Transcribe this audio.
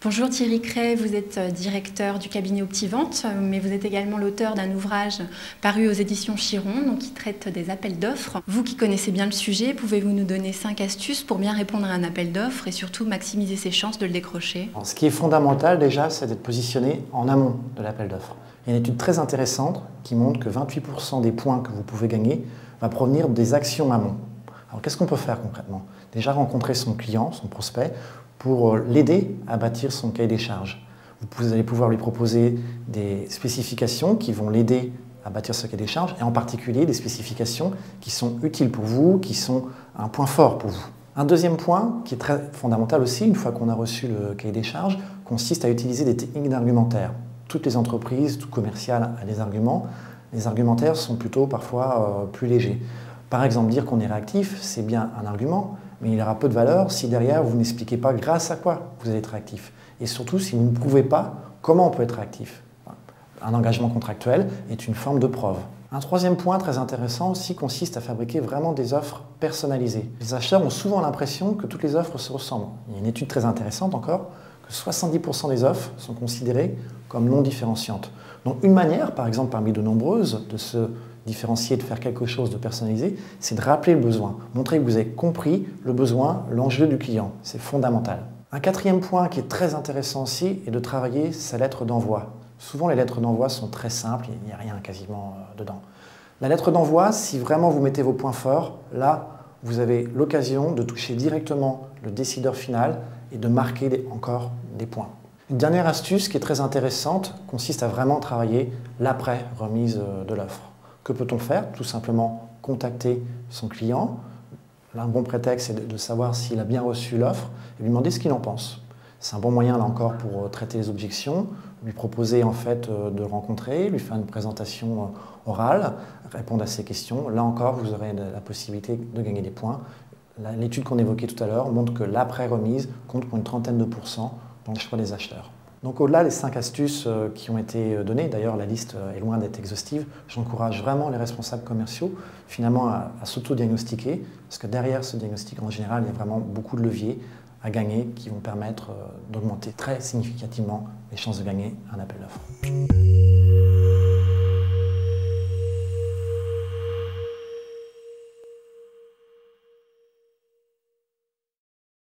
Bonjour Thierry Cray, vous êtes directeur du cabinet Optivente, mais vous êtes également l'auteur d'un ouvrage paru aux éditions Chiron, qui traite des appels d'offres. Vous qui connaissez bien le sujet, pouvez-vous nous donner 5 astuces pour bien répondre à un appel d'offres et surtout maximiser ses chances de le décrocher? Alors, ce qui est fondamental déjà, c'est d'être positionné en amont de l'appel d'offres. Il y a une étude très intéressante qui montre que 28% des points que vous pouvez gagner va provenir des actions amont. Alors qu'est-ce qu'on peut faire concrètement? Déjà rencontrer son client, son prospect, pour l'aider à bâtir son cahier des charges. Vous allez pouvoir lui proposer des spécifications qui vont l'aider à bâtir ce cahier des charges, et en particulier des spécifications qui sont utiles pour vous, qui sont un point fort pour vous. Un deuxième point, qui est très fondamental aussi, une fois qu'on a reçu le cahier des charges, consiste à utiliser des techniques d'argumentaire. Toutes les entreprises, tout commercial a des arguments. Les argumentaires sont plutôt parfois plus légers. Par exemple, dire qu'on est réactif, c'est bien un argument, mais il aura peu de valeur si derrière vous n'expliquez pas grâce à quoi vous allez être réactif. Et surtout, si vous ne prouvez pas comment on peut être réactif. Un engagement contractuel est une forme de preuve. Un troisième point très intéressant aussi consiste à fabriquer vraiment des offres personnalisées. Les acheteurs ont souvent l'impression que toutes les offres se ressemblent. Il y a une étude très intéressante encore, que 70% des offres sont considérées comme non différenciantes. Donc une manière, par exemple parmi de nombreuses, de se différencier, de faire quelque chose de personnalisé, c'est de rappeler le besoin, montrer que vous avez compris le besoin, l'enjeu du client. C'est fondamental. Un quatrième point qui est très intéressant aussi est de travailler sa lettre d'envoi. Souvent les lettres d'envoi sont très simples, il n'y a rien quasiment dedans. La lettre d'envoi, si vraiment vous mettez vos points forts, là vous avez l'occasion de toucher directement le décideur final et de marquer encore des points. Une dernière astuce qui est très intéressante consiste à vraiment travailler l'après-remise de l'offre. Que peut-on faire? Tout simplement contacter son client. Là, un bon prétexte, c'est de savoir s'il a bien reçu l'offre et lui demander ce qu'il en pense. C'est un bon moyen, là encore, pour traiter les objections, lui proposer en fait de le rencontrer, lui faire une présentation orale, répondre à ses questions. Là encore, vous aurez la possibilité de gagner des points. L'étude qu'on évoquait tout à l'heure montre que l'après-remise compte pour une trentaine de pourcents dans le choix des acheteurs. Donc au-delà des 5 astuces qui ont été données, d'ailleurs la liste est loin d'être exhaustive, j'encourage vraiment les responsables commerciaux finalement à s'auto-diagnostiquer, parce que derrière ce diagnostic en général, il y a vraiment beaucoup de leviers à gagner qui vont permettre d'augmenter très significativement les chances de gagner un appel d'offres.